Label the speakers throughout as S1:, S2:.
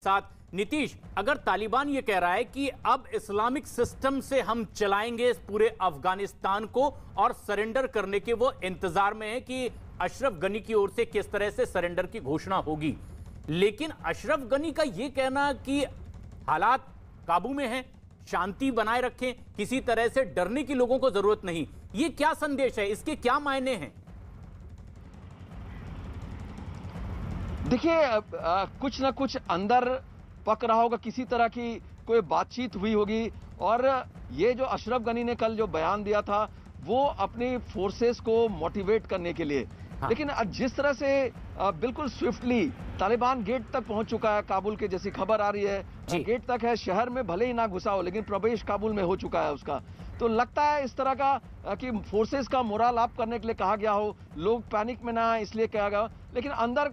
S1: साथ। नीतीश, अगर तालिबान ये कह रहा है कि अब इस्लामिक सिस्टम से हम चलाएंगे इस पूरे अफगानिस्तान को और सरेंडर करने के वो इंतजार में है कि अशरफ गनी की ओर से किस तरह से सरेंडर की घोषणा होगी, लेकिन अशरफ गनी का ये कहना कि हालात काबू में हैं, शांति बनाए रखें, किसी तरह से डरने की लोगों को जरूरत नहीं, ये क्या संदेश है, इसके क्या मायने हैं?
S2: देखिए, कुछ ना कुछ अंदर पक रहा होगा, किसी तरह की कोई बातचीत हुई होगी। और ये जो अशरफ गनी ने कल जो बयान दिया था वो अपनी फोर्सेस को मोटिवेट करने के लिए, लेकिन जिस तरह से बिल्कुल स्विफ्टली तालिबान गेट तक पहुंच चुका है, काबुल के जैसी खबर आ रही है, गेट तक है, शहर में भले ही ना घुसा हो लेकिन प्रवेश काबुल में हो चुका है उसका, तो लगता है इस तरह का कि फोर्सेस का मोरल अप करने के लिए कहा गया हो, लोग पैनिक में ना आए इसलिए कहा गया, लेकिन अंदर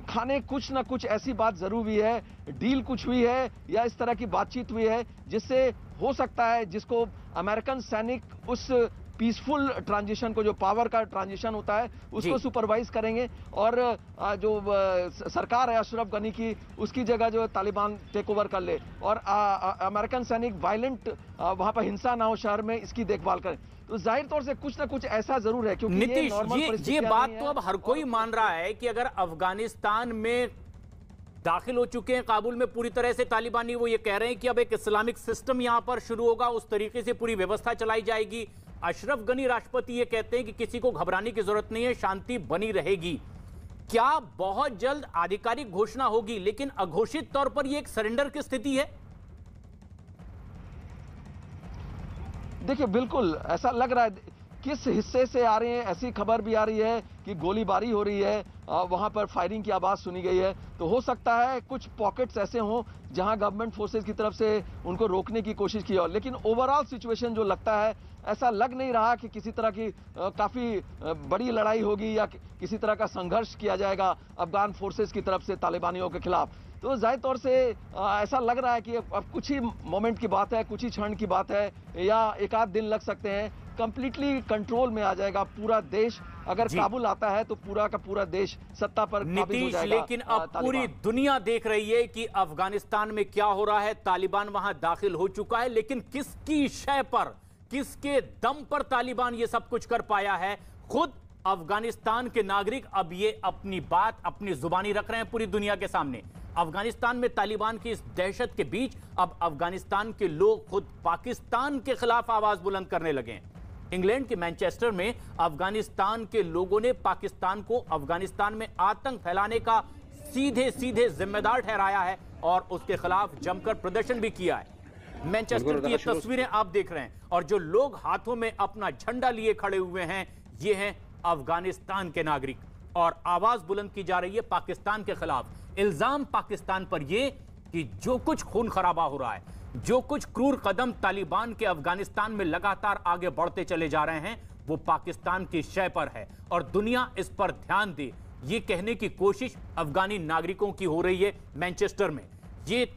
S2: खाने कुछ ना कुछ ऐसी बात जरूर हुई है, डील कुछ हुई है या इस तरह की बातचीत हुई है जिससे हो सकता है जिसको अमेरिकन सैनिक उस पीसफुल ट्रांजिशन को, जो पावर का ट्रांजिशन होता है, उसको सुपरवाइज करेंगे और जो सरकार है अशरफ गनी की, उसकी जगह जो तालिबान टेक ओवर कर ले और अमेरिकन सैनिक वायलेंट वहां पर हिंसा ना हो शहर में, इसकी देखभाल करें। तो जाहिर तौर से कुछ ना कुछ ऐसा जरूर है, क्योंकि
S1: नीतीश, ये बात तो अब हर कोई मान रहा है कि अगर अफगानिस्तान में दाखिल हो चुके हैं काबुल में पूरी तरह से तालिबानी, वो ये कह रहे हैं कि अब एक इस्लामिक सिस्टम यहां पर शुरू होगा, उस तरीके से पूरी व्यवस्था चलाई जाएगी। अशरफ गनी राष्ट्रपति ये कहते हैं कि किसी को घबराने की जरूरत नहीं है, शांति बनी रहेगी। क्या बहुत जल्द आधिकारिक घोषणा होगी, लेकिन अघोषित तौर पर यह एक सरेंडर की स्थिति है?
S2: देखिए, बिल्कुल ऐसा लग रहा है। किस हिस्से से आ रहे हैं, ऐसी खबर भी आ रही है कि गोलीबारी हो रही है, वहां पर फायरिंग की आवाज सुनी गई है, तो हो सकता है कुछ पॉकेट्स ऐसे हों जहां गवर्नमेंट फोर्सेस की तरफ से उनको रोकने की कोशिश की हो, लेकिन ओवरऑल सिचुएशन जो लगता है, ऐसा लग नहीं रहा कि किसी तरह की काफी बड़ी लड़ाई होगी या किसी तरह का संघर्ष किया जाएगा अफगान फोर्सेस की तरफ से तालिबानियों के खिलाफ। तो जाहिर तौर से ऐसा लग रहा है कि अब कुछ ही मोमेंट की बात है, कुछ ही क्षण की बात है, या एक आध दिन लग सकते हैं, कंप्लीटली कंट्रोल में आ जाएगा पूरा देश। अगर काबुल आता है तो पूरा का पूरा देश सत्ता पर काबिज हो जाएगा।
S1: लेकिन अब पूरी दुनिया देख रही है कि अफगानिस्तान में क्या हो रहा है, तालिबान वहां दाखिल हो चुका है, लेकिन किसकी शय पर, किसके दम पर तालिबान ये सब कुछ कर पाया है? खुद अफगानिस्तान के नागरिक अब ये अपनी बात अपनी जुबानी रख रहे हैं पूरी दुनिया के सामने। अफगानिस्तान में तालिबान की इस दहशत के बीच अब अफगानिस्तान के लोग खुद पाकिस्तान के खिलाफ आवाज बुलंद करने लगे हैं। इंग्लैंड के मैनचेस्टर में अफगानिस्तान के लोगों ने पाकिस्तान को अफगानिस्तान में आतंक फैलाने का सीधे सीधे जिम्मेदार ठहराया है और उसके खिलाफ जमकर प्रदर्शन भी किया है। मैनचेस्टर की ये तस्वीरें आप देख रहे हैं, और जो लोग हाथों में अपना झंडा लिए खड़े हुए हैं, ये हैं अफगानिस्तान के नागरिक, और आवाज बुलंद की जा रही है पाकिस्तान के खिलाफ। इल्जाम पाकिस्तान पर यह कि जो कुछ खून खराबा हो रहा है, जो कुछ क्रूर कदम तालिबान के अफगानिस्तान में लगातार आगे बढ़ते चले जा रहे हैं, वो पाकिस्तान की शय पर है और दुनिया इस पर ध्यान दे, ये कहने की कोशिश अफगानी नागरिकों की हो रही है मैनचेस्टर में। ये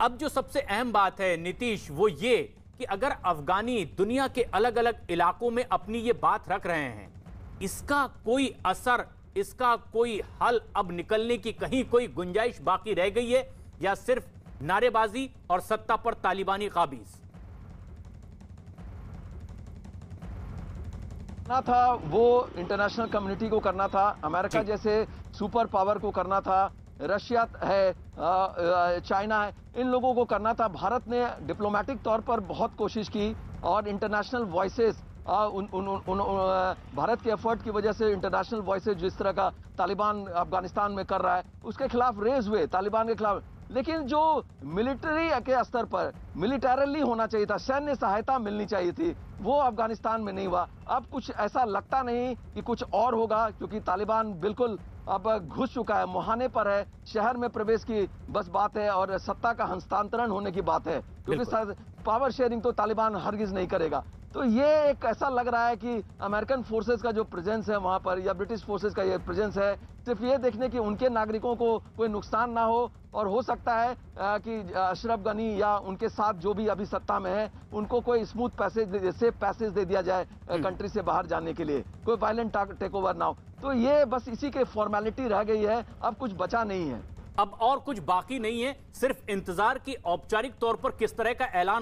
S1: अब जो सबसे अहम बात है नीतीश, वो ये कि अगर अफगानी दुनिया के अलग अलग इलाकों में अपनी ये बात रख रहे हैं, इसका कोई असर, इसका कोई हल अब निकलने की कहीं कोई गुंजाइश बाकी रह गई है, या सिर्फ नारेबाजी और सत्ता पर तालिबानी काबिज?
S2: ना था वो इंटरनेशनल कम्युनिटी को करना था, अमेरिका जैसे सुपर पावर को करना था, रशिया है, चाइना है, इन लोगों को करना था। भारत ने डिप्लोमेटिक तौर पर बहुत कोशिश की और इंटरनेशनल वॉइसेस, भारत के एफर्ट की वजह से इंटरनेशनल वॉइसेस जिस तरह का तालिबान अफगानिस्तान में कर रहा है, उसके खिलाफ रेज हुए तालिबान के खिलाफ। लेकिन जो मिलिट्री के स्तर पर मिलिटरली होना चाहिए था, सैन्य सहायता मिलनी चाहिए थी, वो अफगानिस्तान में नहीं हुआ। अब कुछ ऐसा लगता नहीं कि कुछ और होगा, क्योंकि तालिबान बिल्कुल अब घुस चुका है, मुहाने पर है, शहर में प्रवेश की बस बात है और सत्ता का हस्तांतरण होने की बात है, क्योंकि पावर शेयरिंग तो तालिबान हरगिज नहीं करेगा। तो ये एक ऐसा लग रहा है कि अमेरिकन फोर्सेस का जो प्रेजेंस है वहां पर, या ब्रिटिश फोर्सेस का ये प्रेजेंस है, सिर्फ ये देखने कि उनके नागरिकों को कोई नुकसान ना हो, और हो सकता है कि अशरफ गनी या उनके साथ जो भी अभी सत्ता में है, उनको कोई स्मूथ पैसेज दे दिया जाए कंट्री से बाहर जाने के लिए, कोई वायलेंट टेक ओवर ना हो। तो ये बस इसी के फॉर्मेलिटी रह गई है, अब कुछ बचा नहीं है।
S1: अब और कुछ बाकी नहीं है, सिर्फ इंतजार की औपचारिक तौर पर किस तरह का ऐलान